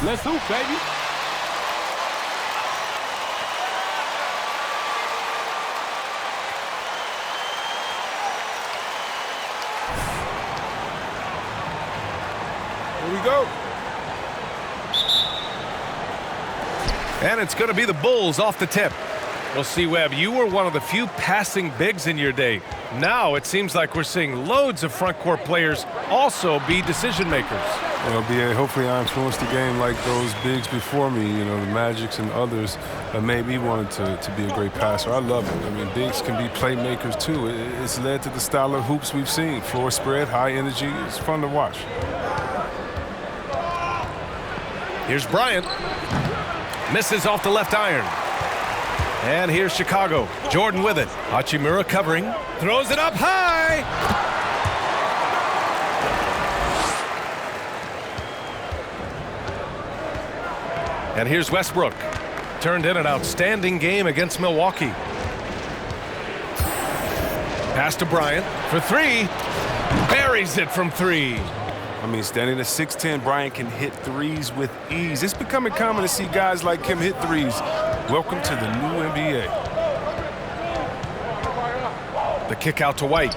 Let's hoop, baby. Here we go. And it's going to be the Bulls off the tip. Well, see, Webb, you were one of the few passing bigs in your day. Now it seems like we're seeing loads of front court players also be decision makers. Well, B.A., hopefully I influenced the game like those bigs before me, you know, the Magics and others that made me want to be a great passer. I love it. I mean, bigs can be playmakers too. It's led to the style of hoops we've seen. Floor spread, high energy. It's fun to watch. Here's Bryant. Misses off the left iron. And here's Chicago. Jordan with it. Hachimura covering. Throws it up high. And here's Westbrook. Turned in an outstanding game against Milwaukee. Pass to Bryant for three. Buries it from three. I mean, standing at 6'10", Bryant can hit threes with ease. It's becoming common to see guys like him hit threes. Welcome to the new NBA. The kick out to White.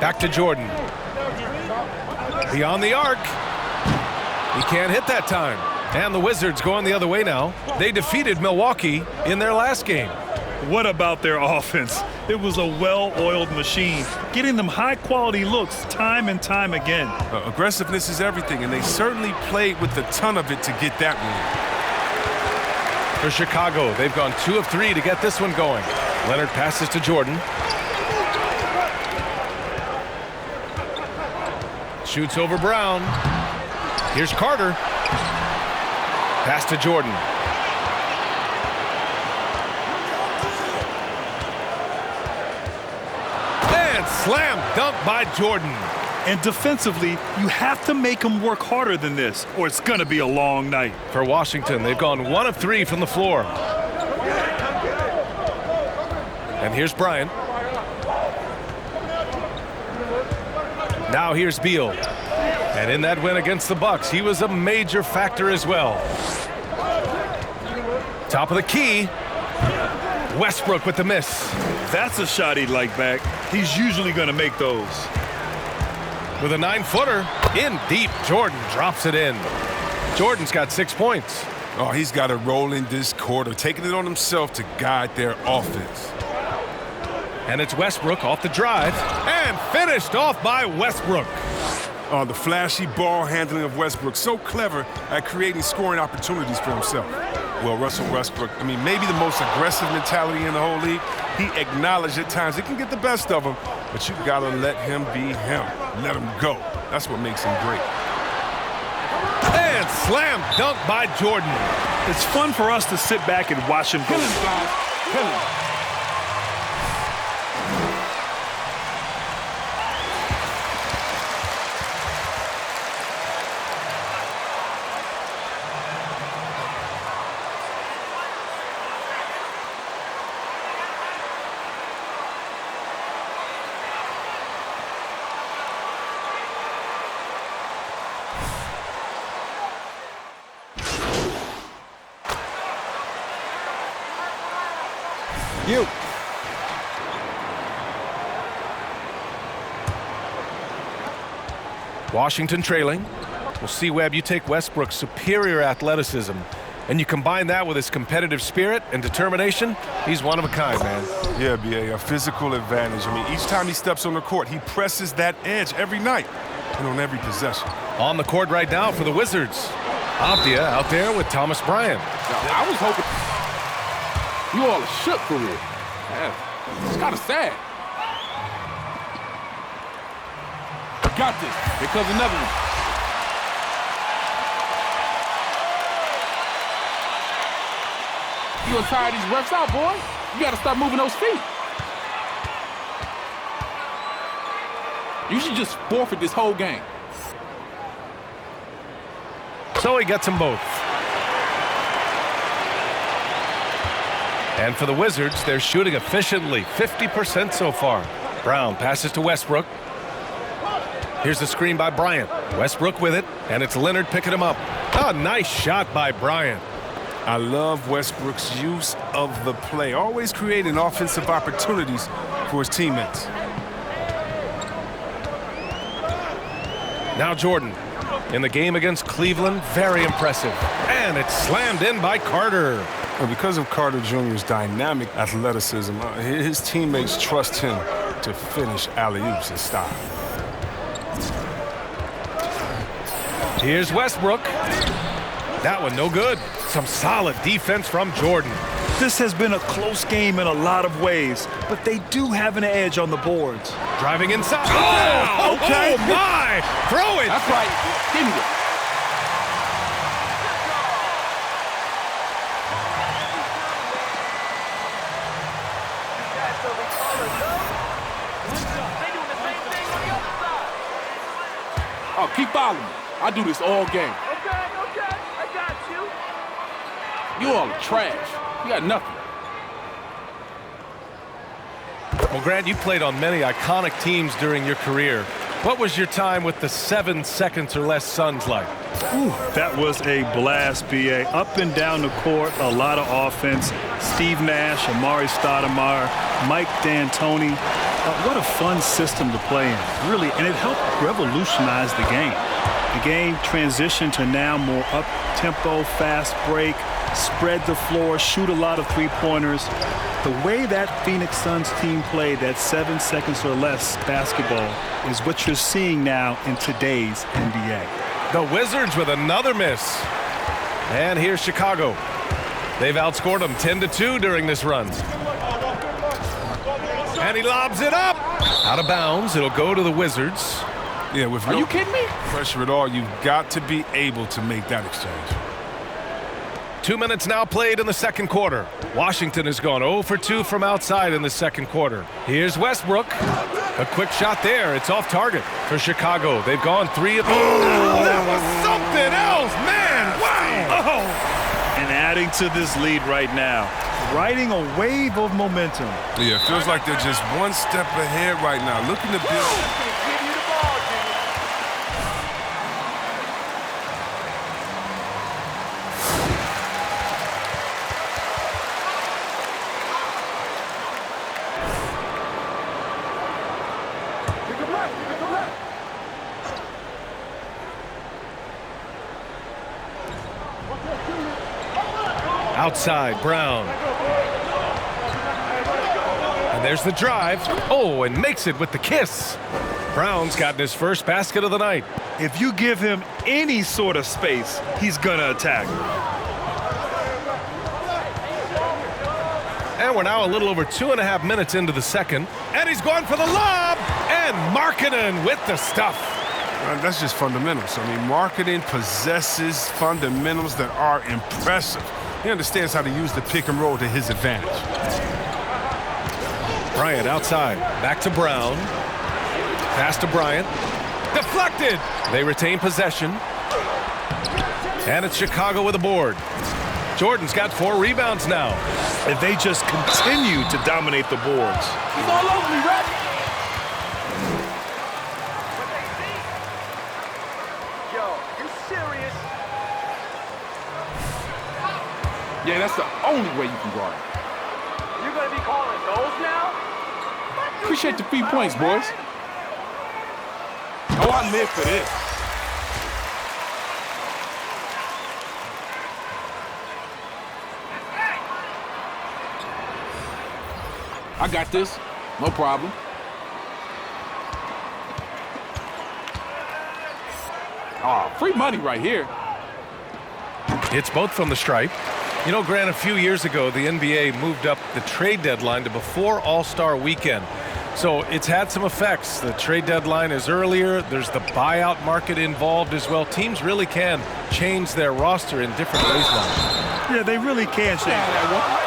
Back to Jordan. Beyond the arc. He can't hit that time. And the Wizards going the other way now. They defeated Milwaukee in their last game. What about their offense? It was a well-oiled machine, getting them high-quality looks time and time again. Aggressiveness is everything, and they certainly played with a ton of it to get that win. For Chicago, they've gone 2 of 3 to get this one going. Leonard passes to Jordan. Shoots over Brown. Here's Carter. Pass to Jordan. And slam dunk by Jordan. And defensively, you have to make them work harder than this, or it's going to be a long night. For Washington, they've gone 1 of 3 from the floor. And here's Bryant. Now here's Beal. And in that win against the Bucks, he was a major factor as well. Top of the key. Westbrook with the miss. That's a shot he'd like back. He's usually going to make those. With a 9-footer, in deep, Jordan drops it in. Jordan's got 6 points. Oh, he's got to roll in this quarter, taking it on himself to guide their offense. And it's Westbrook off the drive, and finished off by Westbrook. Oh, the flashy ball handling of Westbrook, so clever at creating scoring opportunities for himself. Well, Russell Westbrook, I mean, maybe the most aggressive mentality in the whole league. He acknowledged at times he can get the best of him, but you gotta let him be him. Let him go. That's what makes him great. And slam dunk by Jordan. It's fun for us to sit back and watch him go. Kill him, guys. Kill him. You. Washington trailing. We'll see, Webb, you take Westbrook's superior athleticism and you combine that with his competitive spirit and determination, he's one of a kind, man. Yeah, B.A., a physical advantage. I mean, each time he steps on the court, he presses that edge every night and on every possession. On the court right now for the Wizards. Abdia out there with Thomas Bryant. Now, I was hoping you all are shook for real. It's kind of sad. Got this. Here comes another one. You gonna tire these refs out, boy? You gotta start moving those feet. You should just forfeit this whole game. So he gets them both. And for the Wizards, they're shooting efficiently, 50% so far. Brown passes to Westbrook. Here's the screen by Bryant. Westbrook with it, and it's Leonard picking him up. Oh, nice shot by Bryant. I love Westbrook's use of the play, always creating offensive opportunities for his teammates. Now Jordan. In the game against Cleveland, very impressive. And it's slammed in by Carter. Well, because of Carter Jr.'s dynamic athleticism, his teammates trust him to finish alley-oops in style. Here's Westbrook. That one no good. Some solid defense from Jordan. This has been a close game in a lot of ways, but they do have an edge on the boards. Driving inside. Oh, okay. Oh, my. Throw it. That's right. Give me it. Oh, keep following me. I do this all game. Okay, I got you. You all are trash. You got nothing. Well, Grant, you played on many iconic teams during your career. What was your time with the 7 seconds or less Suns like? Ooh, that was a blast, B.A. Up and down the court, a lot of offense. Steve Nash, Amari Stoudemire, Mike D'Antoni. What a fun system to play in, really, and it helped revolutionize the game. The game transitioned to now more up-tempo, fast break, spread the floor, shoot a lot of three-pointers. The way that Phoenix Suns team played that 7 seconds or less basketball is what you're seeing now in today's NBA. The Wizards with another miss. And here's Chicago. They've outscored them 10-2 during this run. And he lobs it up. Out of bounds. It'll go to the Wizards. Yeah, with Are you kidding me? pressure at all, you've got to be able to make that exchange. 2 minutes now played in the second quarter. Washington has gone 0 for 2 from outside in the second quarter. Here's Westbrook. A quick shot there. It's off target for Chicago. They've gone 3 of... Oh, that was something else, man. Wow. Oh. And adding to this lead right now, riding a wave of momentum. Yeah, it feels like they're just one step ahead right now. Looking to build. Outside, Brown. And there's the drive. Oh, and makes it with the kiss. Brown's gotten his first basket of the night. If you give him any sort of space, he's going to attack. And we're now a little over 2.5 minutes into the second. And he's going for the lob. And Markkanen with the stuff. That's just fundamentals. I mean, marketing possesses fundamentals that are impressive. He understands how to use the pick and roll to his advantage. Bryant outside. Back to Brown. Pass to Bryant. Deflected. They retain possession. And it's Chicago with a board. Jordan's got 4 rebounds now. If they just continue to dominate the boards. He's all over me, Red. Yeah, that's the only way you can guard him. You're gonna be calling those now? Appreciate the 3 points, boys. Oh, I live for this. I got this. No problem. Oh, free money right here. It's both from the stripe. You know, Grant, a few years ago, the NBA moved up the trade deadline to before All-Star Weekend. So it's had some effects. The trade deadline is earlier. There's the buyout market involved as well. Teams really can change their roster in different ways now. Yeah, they really can change that one.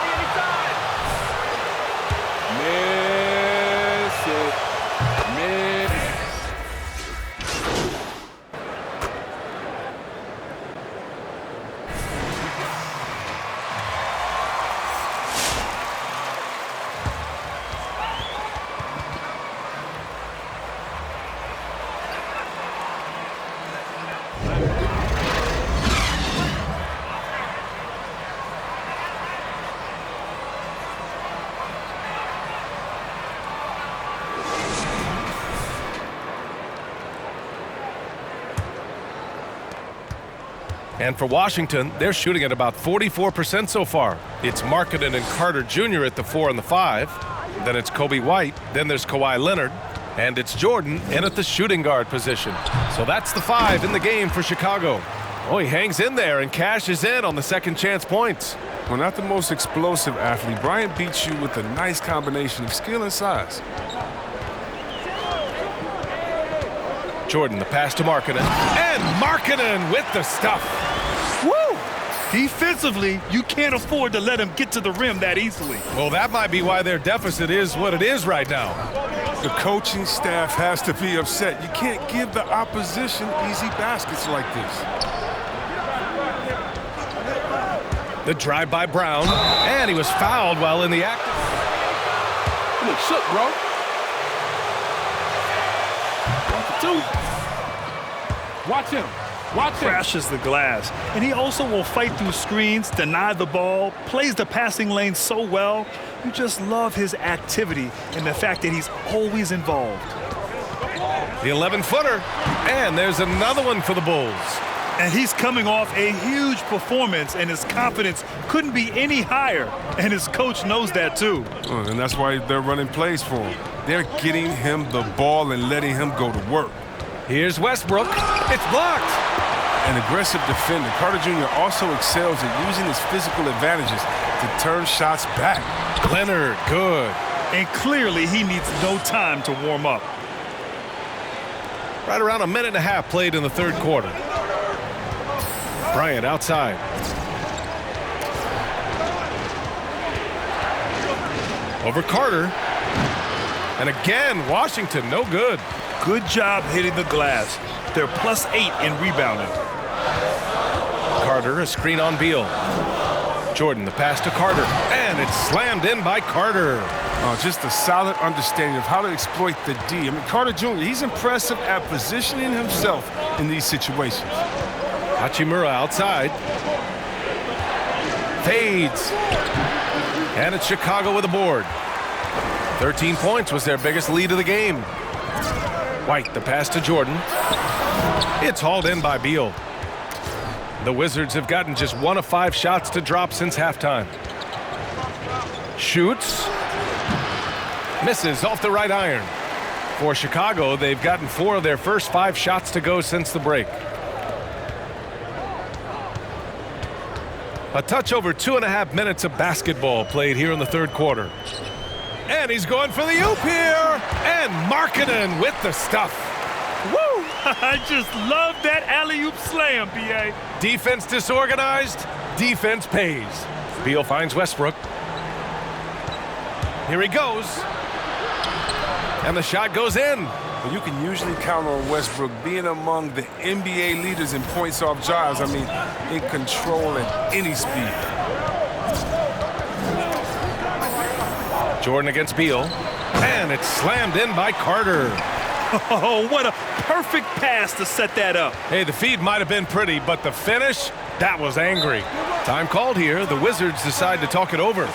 And for Washington, they're shooting at about 44% so far. It's Markkanen and Carter Jr. at the 4 and the 5. Then it's Kobe White. Then there's Kawhi Leonard. And it's Jordan in at the shooting guard position. So that's the 5 in the game for Chicago. Oh, he hangs in there and cashes in on the second chance points. Well, not the most explosive athlete. Bryant beats you with a nice combination of skill and size. Jordan, the pass to Markkanen. And Markkanen with the stuff. Woo! Defensively, you can't afford to let him get to the rim that easily. Well, that might be why their deficit is what it is right now. The coaching staff has to be upset. You can't give the opposition easy baskets like this. The drive by Brown, and he was fouled while in the act. You look shook, bro. 1 for 2. Watch him. Watch him. Crashes the glass. And he also will fight through screens, deny the ball, plays the passing lane so well. You just love his activity and the fact that he's always involved. The 11-footer, and there's another one for the Bulls. And he's coming off a huge performance, and his confidence couldn't be any higher. And his coach knows that too. And that's why they're running plays for him. They're getting him the ball and letting him go to work. Here's Westbrook. It's blocked. An aggressive defender. Carter Jr. also excels at using his physical advantages to turn shots back. Leonard, good. And clearly he needs no time to warm up. Right around a minute and a half played in the third quarter. Bryant outside. Over Carter. And again, Washington, no good. Good job hitting the glass. They're +8 in rebounding. Carter, a screen on Beal. Jordan, the pass to Carter. And it's slammed in by Carter. Just a solid understanding of how to exploit the D. I mean, Carter Jr., he's impressive at positioning himself in these situations. Hachimura outside. Fades. And it's Chicago with a board. 13 points was their biggest lead of the game. White, the pass to Jordan. It's hauled in by Beal. The Wizards have gotten just 1 of 5 shots to drop since halftime. Shoots. Misses off the right iron. For Chicago, they've gotten 4 of their first 5 shots to go since the break. A touch over 2.5 minutes of basketball played here in the third quarter. And he's going for the oop here. And Markkanen with the stuff. Woo! I just love that alley-oop slam, B.A. Defense disorganized, defense pays. Beal finds Westbrook. Here he goes. And the shot goes in. Well, you can usually count on Westbrook being among the NBA leaders in points off drives. I mean, in control at any speed. Jordan against Beal. And it's slammed in by Carter. Oh, what a perfect pass to set that up. Hey, the feed might have been pretty, but the finish, that was angry. Time called here. The Wizards decide to talk it over.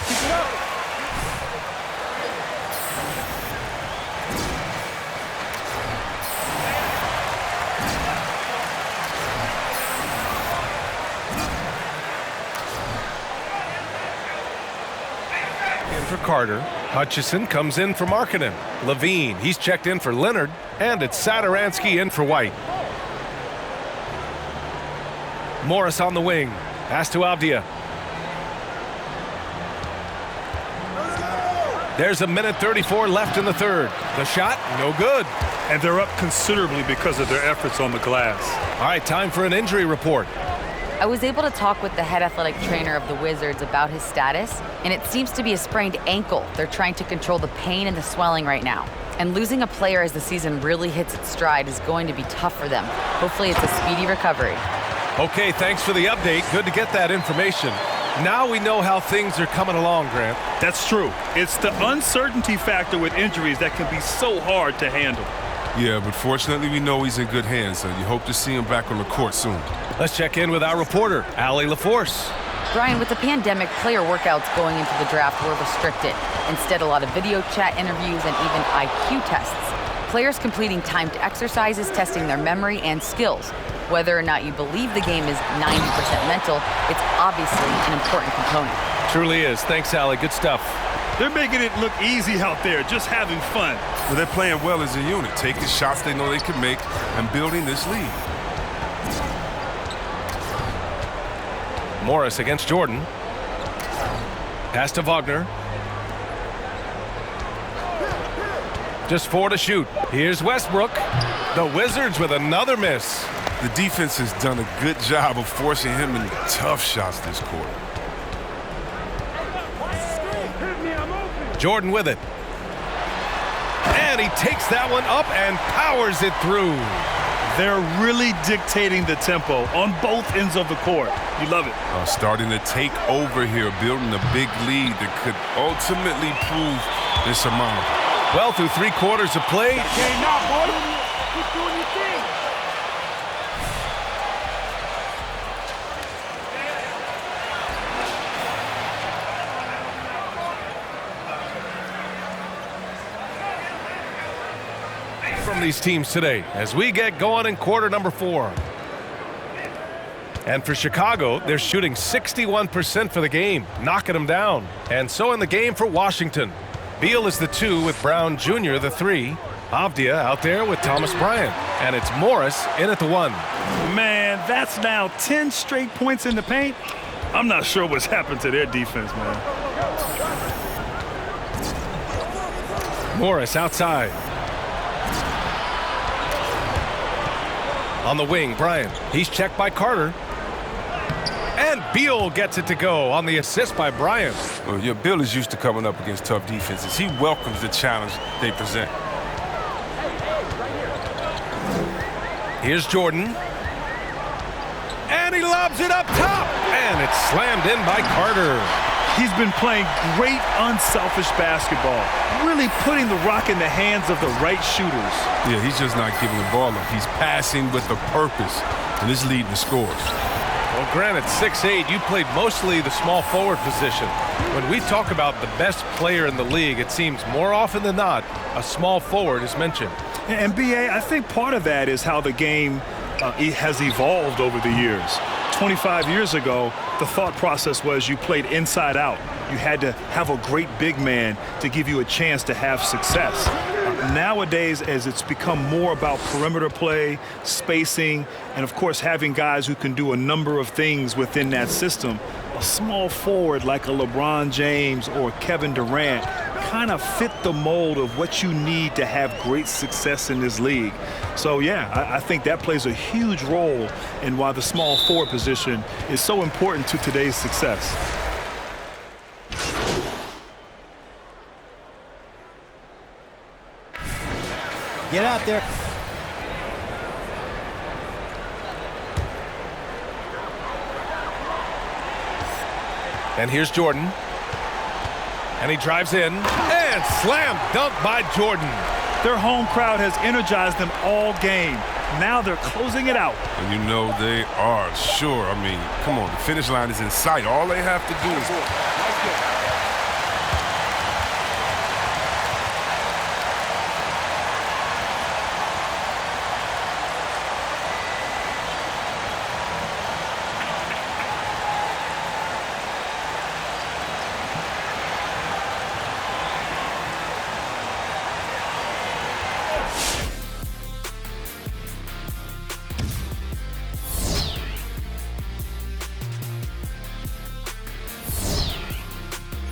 For Carter. Hutchison comes in for Markkanen. Levine, he's checked in for Leonard. And it's Satoransky in for White. Morris on the wing. Pass to Avdia. There's a minute 34 left in the third. The shot, no good. And they're up considerably because of their efforts on the glass. All right, time for an injury report. I was able to talk with the head athletic trainer of the Wizards about his status, and it seems to be a sprained ankle. They're trying to control the pain and the swelling right now. And losing a player as the season really hits its stride is going to be tough for them. Hopefully it's a speedy recovery. Okay, thanks for the update. Good to get that information. Now we know how things are coming along, Grant. That's true. It's the uncertainty factor with injuries that can be so hard to handle. Yeah, but fortunately we know he's in good hands, so you hope to see him back on the court soon. Let's check in with our reporter, Allie LaForce. Brian, with the pandemic, player workouts going into the draft were restricted. Instead, a lot of video chat interviews and even IQ tests. Players completing timed exercises, testing their memory and skills. Whether or not you believe the game is 90% mental, it's obviously an important component. Truly is. Thanks, Allie. Good stuff. They're making it look easy out there, just having fun. Well, they're playing well as a unit, taking shots they know they can make and building this lead. Morris against Jordan. Pass to Wagner. Just 4 to shoot. Here's Westbrook. The Wizards with another miss. The defense has done a good job of forcing him into tough shots this quarter. Jordan with it. And he takes that one up and powers it through. They're really dictating the tempo on both ends of the court. You love it. Starting to take over here, building a big lead that could ultimately prove insurmountable. Well, through 3 quarters of play. Okay, now, boy. Keep doing your thing. From these teams today as we get going in quarter number 4. And for Chicago, they're shooting 61% for the game, knocking them down. And so in the game for Washington, Beal is the 2 with Brown Jr. the 3. Avdia out there with Thomas Bryant. And it's Morris in at the 1. Man, that's now 10 straight points in the paint. I'm not sure what's happened to their defense, man. Morris outside. On the wing, Bryant. He's checked by Carter. And Beal gets it to go on the assist by Bryant. Well, your Bill is used to coming up against tough defenses. He welcomes the challenge they present. Here's Jordan. And he lobs it up top. And it's slammed in by Carter. He's been playing great unselfish basketball, really putting the rock in the hands of the right shooters. Yeah, he's just not giving the ball up. He's passing with a purpose, and it's leading the scores. Well, granted, 6'8", you played mostly the small forward position. When we talk about the best player in the league, it seems more often than not, a small forward is mentioned. And B.A., I think part of that is how the game has evolved over the years. 25 years ago, the thought process was you played inside out. You had to have a great big man to give you a chance to have success. Nowadays, as it's become more about perimeter play, spacing, and of course having guys who can do a number of things within that system, a small forward like a LeBron James or Kevin Durant kind of fit the mold of what you need to have great success in this league. So yeah, I think that plays a huge role in why the small forward position is so important to today's success. Get out there. And here's Jordan. And he drives in. And slam dunk by Jordan. Their home crowd has energized them all game. Now they're closing it out. And you know they are, sure. I mean, come on, the finish line is in sight. All they have to do is